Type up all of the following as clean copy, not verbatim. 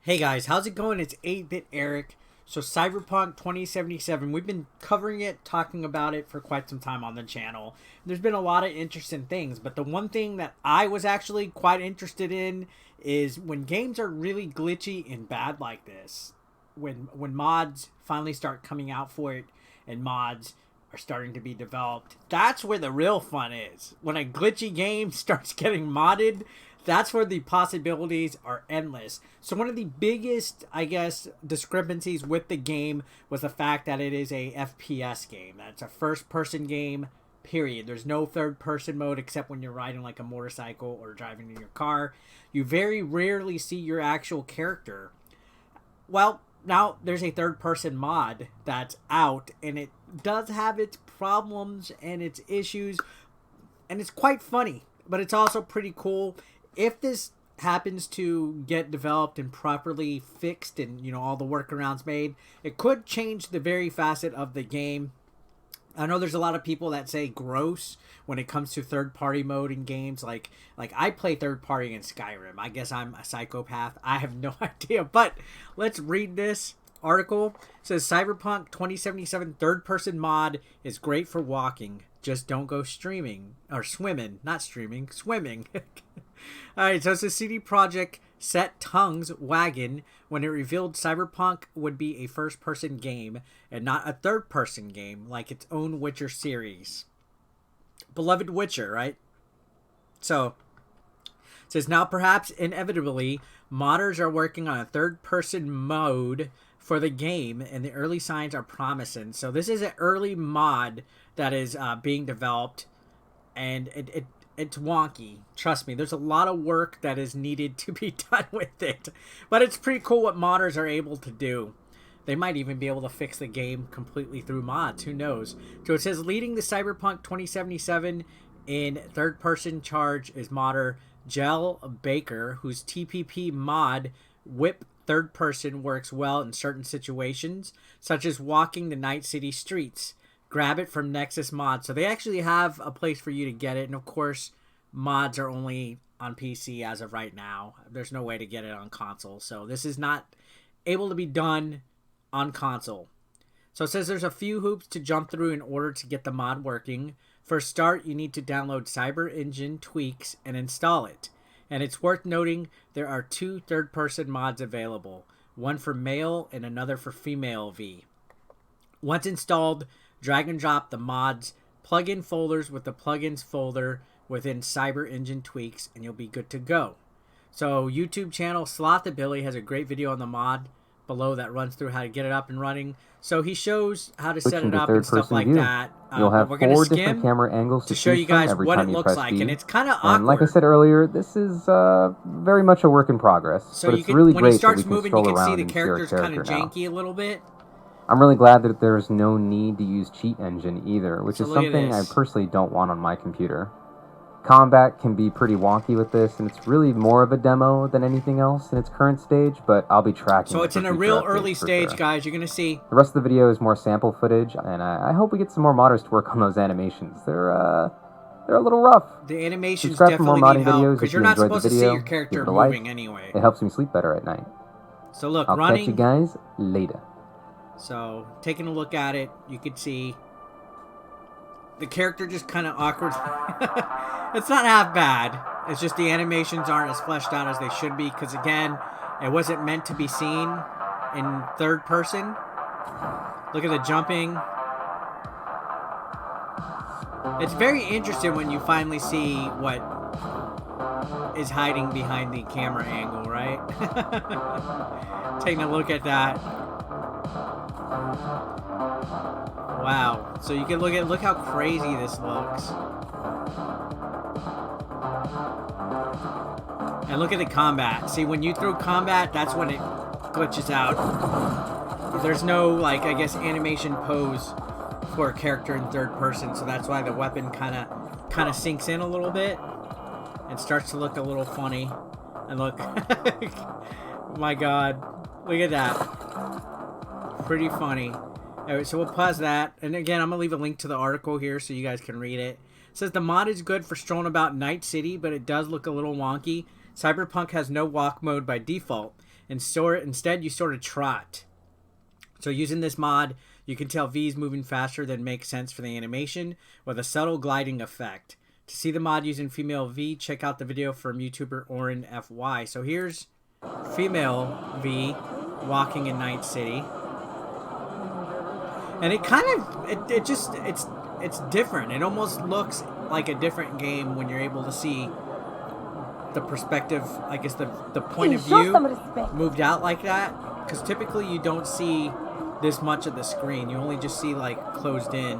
Hey guys, how's it going? It's 8-Bit Eric. So Cyberpunk 2077, we've been covering it, talking about it for quite some time on the channel. There's been a lot of interesting things, but the one thing that I was actually quite interested in is when games are really glitchy and bad like this. When mods finally start coming out for it and mods are starting to be developed, that's where the real fun is. When a glitchy game starts getting modded, that's where the possibilities are endless. So one of the biggest, I guess, discrepancies with the game was the fact that it is a FPS game. That's a first-person game, period. There's no third-person mode except when you're riding like a motorcycle or driving in your car. You very rarely see your actual character. Well, now there's a third-person mod that's out, and it does have its problems and its issues, and it's quite funny, but it's also pretty cool. If this happens to get developed and properly fixed and, you know, all the workarounds made, it could change the very facet of the game. I know there's a lot of people that say gross when it comes to third-party mode in games. Like I play third-party in Skyrim. I guess I'm a psychopath. I have no idea. But let's read this article. It says Cyberpunk 2077 third-person mod is great for walking. Just don't go streaming. Or swimming. Not streaming. Swimming. Alright, so it's a CD Projekt set tongues wagging when it revealed Cyberpunk would be a first-person game and not a third-person game like its own Witcher series. Beloved Witcher, right? So, it says now perhaps inevitably, modders are working on a third-person mode for the game and the early signs are promising. So this is an early mod that is being developed, and it's wonky. Trust me, there's a lot of work that is needed to be done with it. But it's pretty cool what modders are able to do. They might even be able to fix the game completely through mods. Who knows? So it says leading the Cyberpunk 2077 in third-person charge is modder Dell Baker, whose TPP mod whip third-person works well in certain situations, such as walking the Night City streets. Grab it from Nexus Mod. So they actually have a place for you to get it. And of course, mods are only on PC as of right now. There's no way to get it on console. So this is not able to be done on console. So it says there's a few hoops to jump through in order to get the mod working. For a start, you need to download Cyber Engine tweaks and install it. And it's worth noting there are two third-person mods available. One for male and another for female V. Once installed, drag and drop the mods plugin folders with the plugins folder within Cyber Engine tweaks and you'll be good to go. So YouTube channel Slothabilly has a great video on the mod below that runs through how to get it up and running. So he shows how to set it up and stuff like that. You'll have we're gonna 4 skim different camera angles to show you guys what it looks like, and it's kind of awkward. And like I said earlier, this is very much a work in progress. So but you it's really when great he starts that we can moving, you stroll can see around the and see our character's kind of character now. janky a little bit. I'm really glad that there's no need to use cheat engine either, which is look at something I this. personally don't want on my computer. Combat can be pretty wonky with this, and it's really more of a demo than anything else in its current stage, but I'll be tracking So it it's for in a future real updates early for stage, sure. guys. You're going to see. The rest of the video is more sample footage, and I hope we get some more modders to work on those animations. They're a little rough. The animations Subscribe for more definitely modding need help, videos because if you're you not enjoyed the supposed to see video. your character Give it a like. moving anyway. It helps me sleep better at night. So look, I'll running. catch you guys later. So taking a look at it, you can see the character just kind of awkward. It's not half bad. It's just the animations aren't as fleshed out as they should be, because again, it wasn't meant to be seen in third person. Look at the jumping. It's very interesting when you finally see what is hiding behind the camera angle, right? Taking a look at that. Wow. So you can look how crazy this looks. And look at the combat. See, when you throw combat, that's when it glitches out. There's no, like, I guess, animation pose for a character in third person, so that's why the weapon kind of sinks in a little bit and starts to look a little funny. And look, my God, look at that. Pretty funny. All right, so we'll pause that. And again, I'm going to leave a link to the article here so you guys can read it. It says the mod is good for strolling about Night City, but it does look a little wonky. Cyberpunk has no walk mode by default. Instead, you sort of trot. So using this mod, you can tell V's moving faster than makes sense for the animation with a subtle gliding effect. To see the mod using female V, check out the video from YouTuber Oren FY. So here's female V walking in Night City. And it kind of, it's different. It almost looks like a different game when you're able to see the perspective, I guess the point of view moved out like that. Because typically you don't see this much of the screen. You only just see like closed in.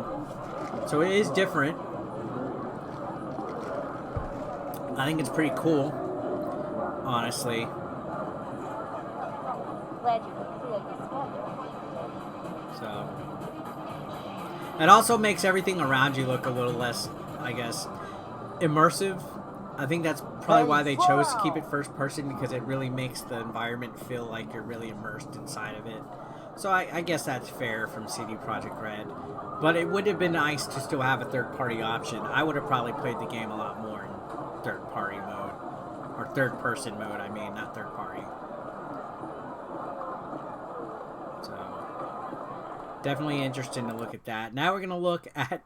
So it is different. I think it's pretty cool, honestly. So it also makes everything around you look a little less, I guess, immersive. I think that's probably why they chose to keep it first person, because it really makes the environment feel like you're really immersed inside of it. So I guess that's fair from CD Projekt Red. But it would have been nice to still have a third-party option. I would have probably played the game a lot more in third-party mode. Or third-person mode, I mean, not third-party. So, definitely interesting to look at that. Now we're going to look at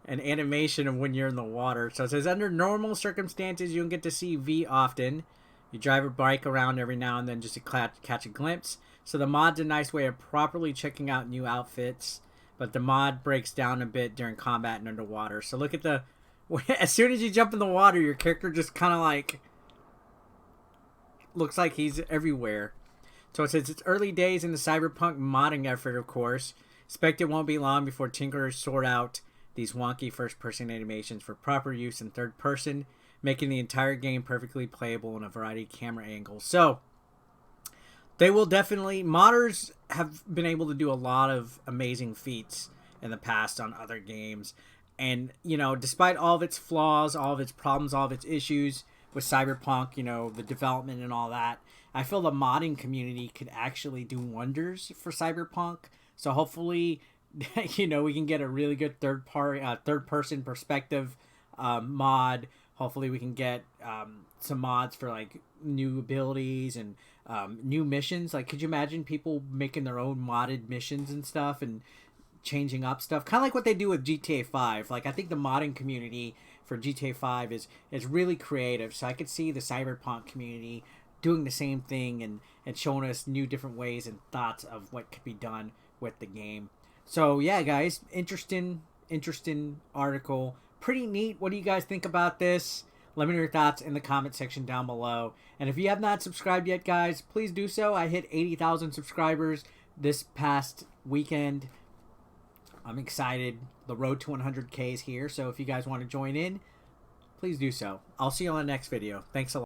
an animation of when you're in the water. So it says, under normal circumstances, you don't get to see V often. You drive a bike around every now and then just to catch a glimpse. So the mod's a nice way of properly checking out new outfits. But the mod breaks down a bit during combat and underwater. So look at the... As soon as you jump in the water, your character just kind of like... looks like he's everywhere. So it says, it's early days in the Cyberpunk modding effort, of course. Expect it won't be long before tinkerers sort out these wonky first-person animations for proper use in third person, making the entire game perfectly playable in a variety of camera angles. So, they will definitely... Modders have been able to do a lot of amazing feats in the past on other games. And, you know, despite all of its flaws, all of its problems, all of its issues with Cyberpunk, you know, the development and all that, I feel the modding community could actually do wonders for Cyberpunk. So hopefully, you know, we can get a really good third-person perspective mod. Hopefully we can get some mods for, like, new abilities and new missions. Like, could you imagine people making their own modded missions and stuff and changing up stuff? Kind of like what they do with GTA 5. Like, I think the modding community for GTA 5 is really creative. So I could see the Cyberpunk community doing the same thing and showing us new different ways and thoughts of what could be done with the game. So yeah, guys, interesting article. Pretty neat. What do you guys think about this? Let me know your thoughts in the comment section down below. And if you have not subscribed yet, guys, please do so. I hit 80,000 subscribers this past weekend. I'm excited. The road to 100K is here. So if you guys want to join in, please do so. I'll see you on the next video. Thanks a lot.